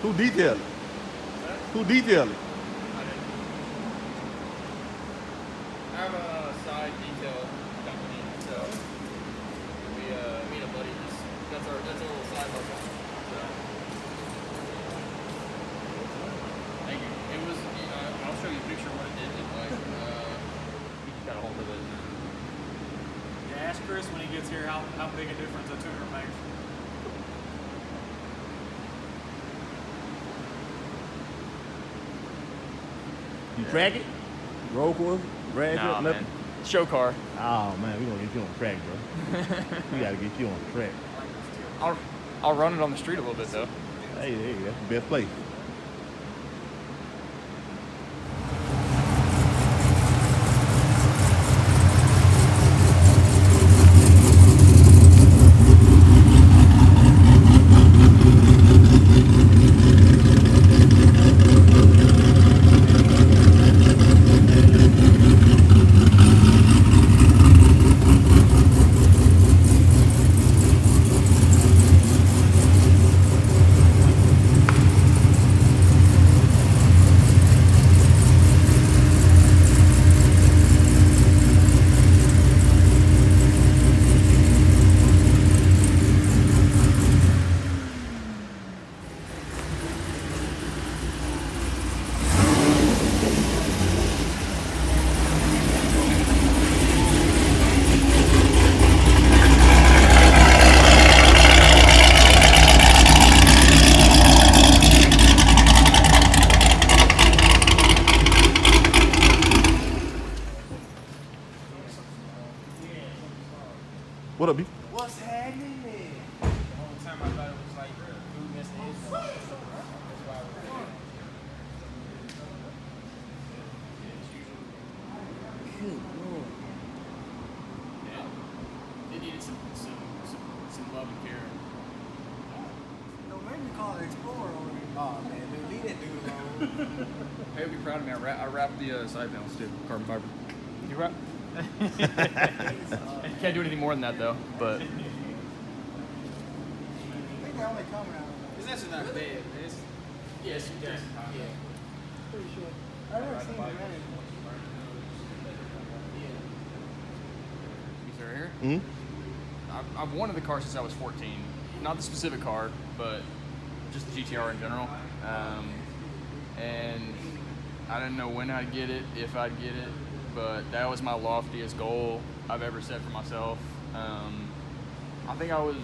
Who detailed it? Who detailed it? I have a side detail company, so me and a buddy that's a little side hustle. So thank you. It was I'll show you a picture of what it did look like. He just got a hold of it. Yeah, ask Chris when he gets here how big a difference a tuner makes. You track it? Roll course? Drag Nah, it? man. Nothing? Show car. Oh man, we gonna get you on the track, bro. We gotta get you on the track. I'll run it on the street a little bit though. Hey, that's the best place. What up, B? What's happening? The whole time I thought it was like dude missing his phone. That's why I was there. Good Lord. Yeah. It needed some love and care. No, maybe call it Explorer over here. Oh man, dude, leave that dude alone. Hey, you'll be proud of me. I wrapped the side panels too, carbon fiber. You wrap? Can't do anything more than that though. But I think they only come out. It's actually not bad. It's yes, you can. yeah. Pretty sure. I never seen it running. These are here. Mm-hmm. I've wanted the car since I was 14. Not the specific car, but just the GTR in general. And I didn't know when I'd get it, if I'd get it, but that was my loftiest goal I've ever set for myself. I think I was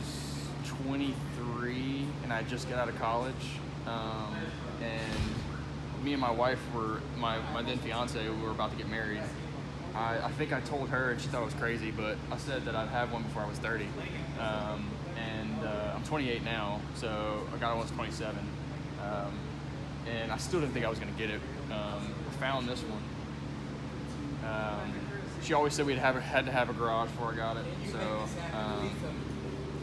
23 and I just got out of college. And me and my wife were, my then fiance, we were about to get married. I think I told her and she thought it was crazy, but I said that I'd have one before I was 30. I'm 28 now, so I got it when I was 27. And I still didn't think I was gonna get it. We found this one. She always said had to have a garage before I got it, so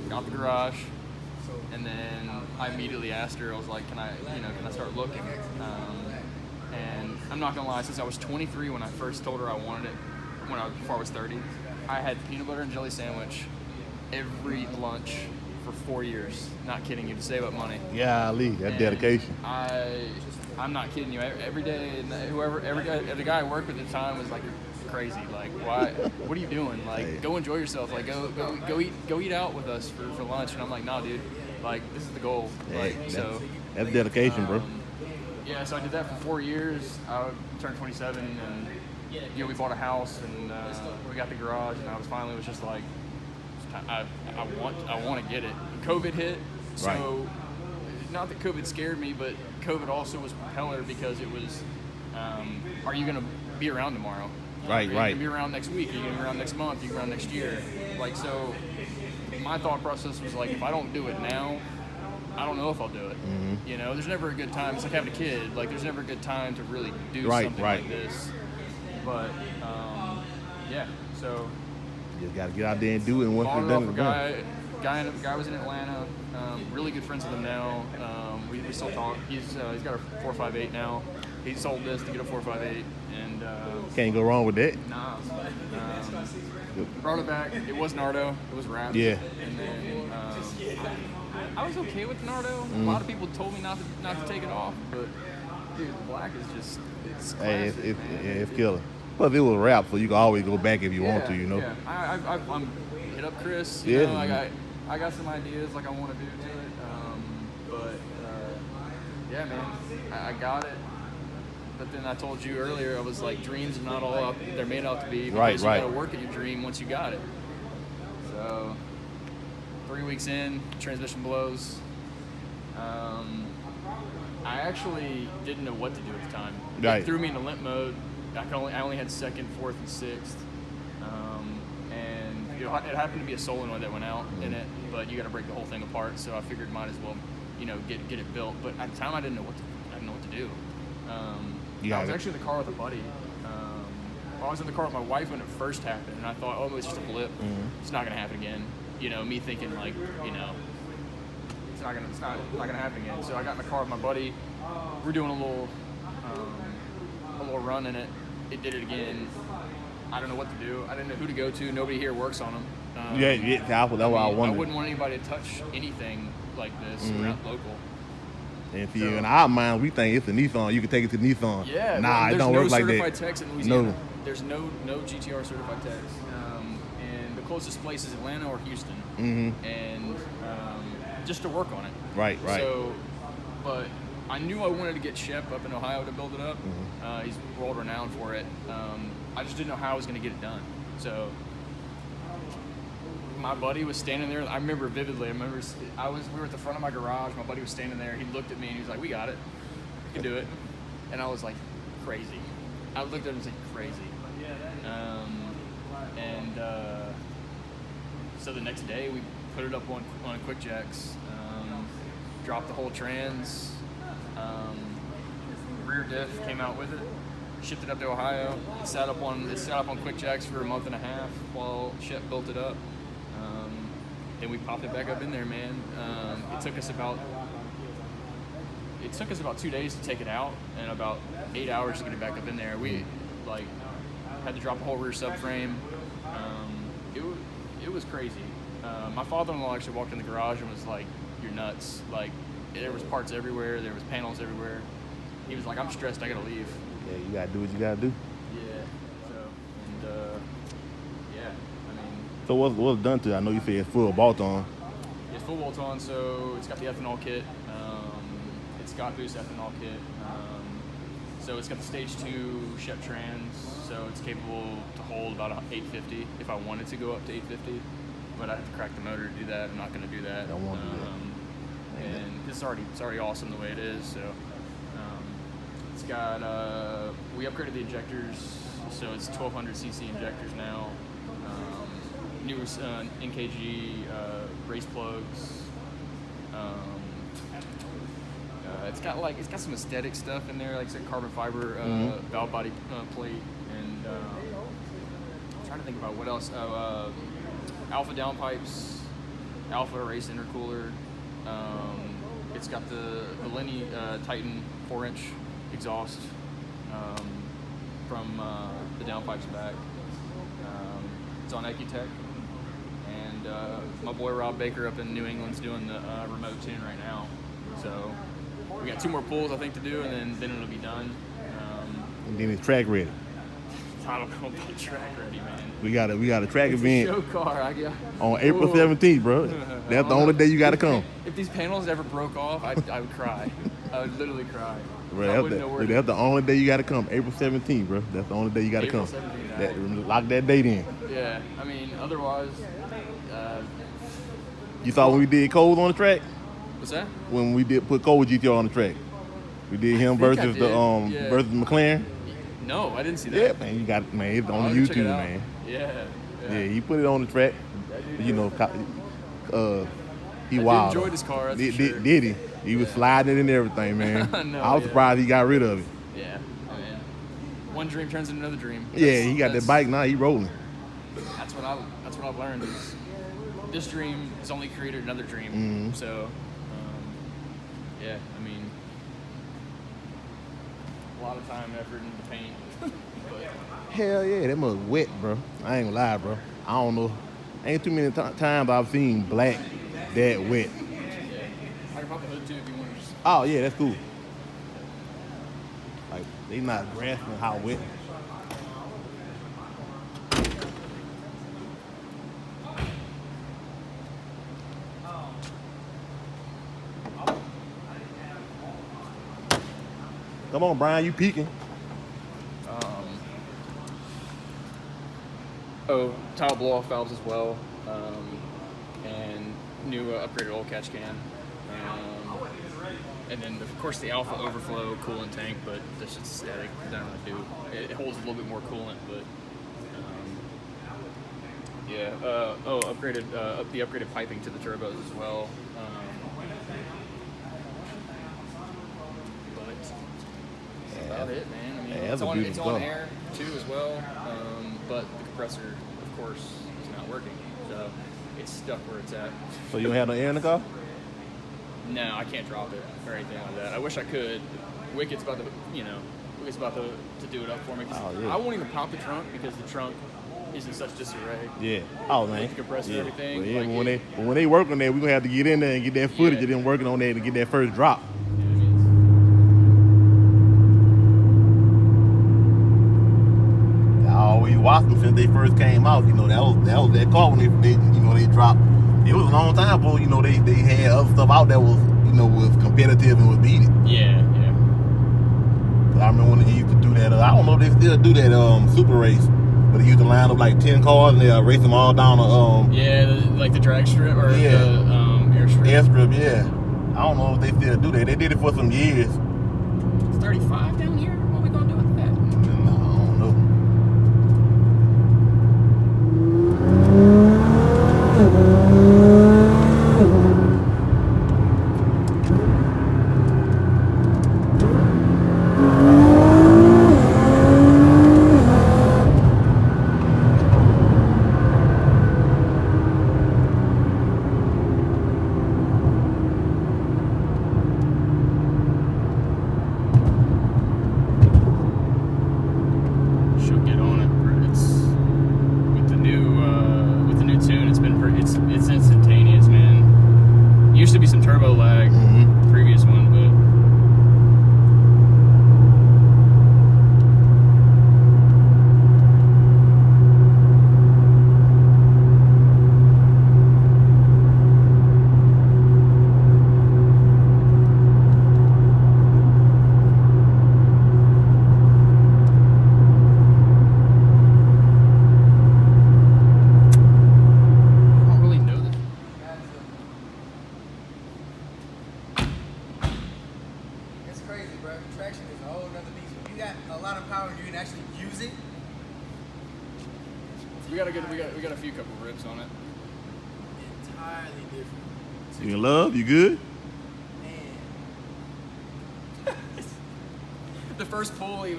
got the garage, and then I immediately asked her. I was like, "Can I start looking?" And I'm not gonna lie, since I was 23 when I first told her I wanted it, before I was 30, I had peanut butter and jelly sandwich every lunch for 4 years. Not kidding you, to save up money. Yeah, Ali, that's dedication. I'm not kidding you. Every day, and every guy I worked with at the time was like, "You're crazy. Like, why? What are you doing? Like, Hey. go enjoy yourself. Like, go eat out with us for lunch." And I'm like, "Nah, dude. Like, this is the goal." Like, Hey, so. That's dedication, bro. Yeah, so I did that for 4 years. I turned 27, and we bought a house, and we got the garage, and I was just like, I want to get it. COVID hit, so Right. Not that COVID scared me, but COVID also was a propeller because it was, are you gonna be around tomorrow? Right, Are you right. gonna be around next week? Are you gonna be around next month? Are you gonna be around next year? Like, so my thought process was like, if I don't do it now, I don't know if I'll do it. Mm-hmm. You know, there's never a good time. It's like having a kid. Like, there's never a good time to really do Right, something right. like this. But, yeah, so You just gotta get out there and do it. And once bought you're it off done, a it's done. guy was in Atlanta. Really good friends with him now. We still talk. He's got a 458 now. He sold this to get a 458, and Can't go wrong with that. nah. Brought it back. It was Nardo. It was wrapped. Yeah. And then I was okay with Nardo. A lot of people told me not to take it off, but dude, black is just it's Hey, classic, man. it's killer. Plus, it was rap, so you can always go back if you want to, you know. Yeah, I'm hit up Chris. Yeah. You know, I got some ideas like I want to do to it. Yeah, man, I got it. But then I told you earlier, I was like, dreams are not all up. They're made out to be. Because Right. you got to work at your dream once you got it. So 3 weeks in, transmission blows. I actually didn't know what to do at the time. Right. It threw me into limp mode. I only had second, fourth, and sixth. And it happened to be a solenoid that went out in it, but you got to break the whole thing apart. So I figured might as well, get it built. But at the time, I didn't know what to do. I was actually in the car with a buddy. I was in the car with my wife when it first happened, and I thought, oh, it's just a blip. It's not gonna happen again. Me thinking like, it's not gonna happen again. So I got in the car with my buddy. We're doing a little run in it. It did it again. I don't know what to do. I didn't know who to go to. Nobody here works on them. That's what I wondered. I wouldn't want anybody to touch anything like this around local. And in our mind, we think it's a Nissan. You can take it to Nissan. Yeah, nah, it don't work like that. There's no certified techs in Louisiana. No. There's no GTR certified techs. And the closest place is Atlanta or Houston. And just to work on it. Right. So, but I knew I wanted to get Shep up in Ohio to build it up. He's world renowned for it. I just didn't know how I was going to get it done. So my buddy was standing there. I remember vividly. We were at the front of my garage. My buddy was standing there. He looked at me and he was like, "We got it. We can do it." And I was like, "Crazy." I looked at him and said, "Crazy." So the next day we put it up on quick jacks, dropped the whole trans, rear diff came out with it, shipped it up to Ohio. It sat up on quick jacks for a month and a half while Shep built it up. Then we popped it back up in there, man. It took us about 2 days to take it out and about 8 hours to get it back up in there. We had to drop a whole rear subframe. It was crazy. My father-in-law actually walked in the garage and was like, "You're nuts!" Like there was parts everywhere, there was panels everywhere. He was like, "I'm stressed. I gotta leave." Yeah, you gotta do what you gotta do. Yeah. So what's done to it? I know you said it's full bolt-on. It's full bolt-on, so it's got the ethanol kit. It's got boost ethanol kit. So it's got the stage 2 Shep trans, so it's capable to hold about 850 if I wanted to go up to 850. But I'd have to crack the motor to do that. I'm not going to do that. Don't want to do that. And it's already awesome the way it is. So it's got we upgraded the injectors, so it's 1200cc injectors now. New NKG race plugs. It's got some aesthetic stuff in there, like some carbon fiber valve body plate, and I'm trying to think about what else. Alpha downpipes, Alpha race intercooler. It's got the Lenny Titan 4-inch exhaust from the downpipes back. It's on Ecutech. And my boy Rob Baker up in New England's doing the remote tune right now. So we got 2 more pulls I think to do, and then it'll be done. And then it's track ready. I don't know about track ready, man. We got a track It's event a show car. on April 17th, bro. That's the only day you got to come. If these panels ever broke off, I would cry. I would literally cry. Bro, I wouldn't know where that's the only day you got to come. April 17th, bro. That's the only day you got to come. April 17th, Lock that date in. Yeah, I mean, otherwise. You saw when we did Cold on the track? What's that? When we did put Cold GTR on the track. We did him versus versus McLaren. No, I didn't see that. Yeah, man, it's on Check it YouTube, out. man. Yeah. He put it on the track. You know, he I wild. enjoyed his car. That's for sure. Did he? He was sliding it and everything, man. No, I was surprised he got rid of it. Yeah, man. One dream turns into another dream. He got that bike now. He rolling. That's what I've learned is this dream has only created another dream. So, yeah, I mean, a lot of time, effort into paint. Hell yeah, that must wet, bro. I ain't gonna lie, bro. I don't know. Ain't too many times I've seen black that wet. can pop the hood too if you want to just. Oh yeah, that's cool. Like they not grasping how wet. Come on, Brian, you peeking. Tile blow-off valves as well, and new upgraded oil catch can. And then, of course, the Alpha Overflow coolant tank, but that's just static. It doesn't really do. It holds a little bit more coolant, but yeah. Upgraded the upgraded piping to the turbos as well. But that's about it, man. I mean, Yeah, it's on air too as well, but the compressor, of course, is not working, so it's stuck where it's at. So you don't have no air in the car? No, I can't drop it or anything like that. I wish I could. Wicked's about to do it up for me. Oh, yeah. I won't even pop the trunk because the trunk is in such disarray. Yeah. Oh man. With the compressor and everything. Well, yeah, like when they work on that, we're gonna have to get in there and get that footage of them working on that and get that first drop. I always watched them since they first came out. You know, that was that car when they dropped. It was a long time before, you know, they had other stuff out that was, you know, was competitive and was needed. Yeah. Cause I remember when they used to do that. I don't know if they still do that super race, but they used to line up like 10 cars and they race them all down like the drag strip or the air strip. Airstrip, yeah. I don't know if they still do that. They did it for some years. It's 35 down here. What are we gonna do with that? No, I don't know. She'll get on it. It's with the new tune. It's instantaneous, man. Used to be some turbo lag, previous one, but. It's crazy, bro. Traction is a whole other beast. When you got a lot of power and you can actually use it, We got a few couple rips on it. entirely different. You in love? You good? Man, The first pull, he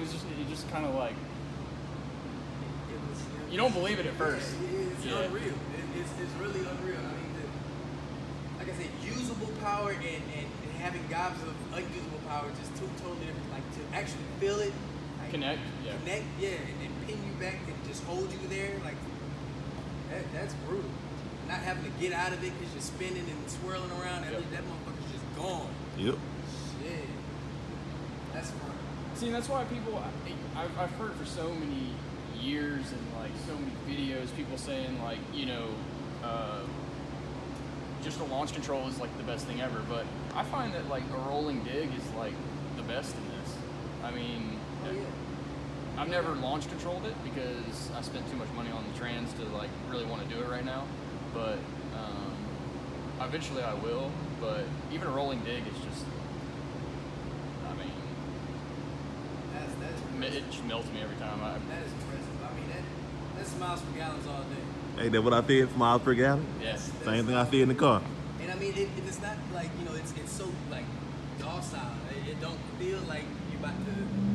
just kind of like, it was. you don't believe it at first. It's unreal. It's really unreal. I mean, like I said, usable power and having gobs of unusable power, just two totally different. Like to actually feel it, like, Connect, yeah. and pin you back and just hold you there, like that's brutal. Not having to get out of it because you're spinning and swirling around, Yep. that motherfucker's just gone. Yep. Shit, that's fun. See, that's why people, I've heard for so many years and like so many videos, people saying like, you know, just a launch control is like the best thing ever. But I find that like a rolling dig is like the best in this. I mean, I've never launch controlled it because I spent too much money on the trans to like really want to do it right now. But eventually I will. But even a rolling dig is just, I mean, it just melts me every time. That is impressive. I mean, that's miles per gallon all day. Hey, that what I said, miles per gallon? Yes. Same thing I said in the car. And I mean, it's not like, you know, it's so like docile. It don't feel like you're about to,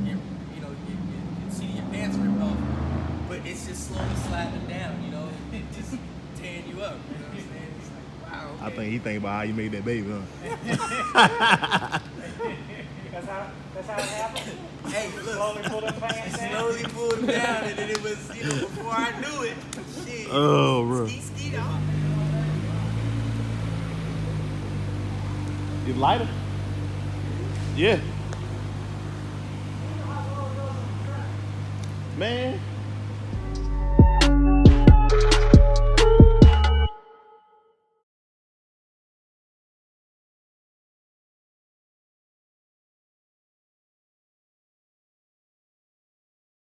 you know, you see your pants ripped off, but it's just slowly sliding down, you know, and just tearing you up. You know what I'm saying? It's like, wow. Okay. I think he think about how you made that baby, huh? That's how it happened. Hey, look, Slowly pull them pants down. slowly pulled him down, and then it was, you know, before I knew it, shit. Oh, bro. Ski, off. It's lighter. Yeah. Man.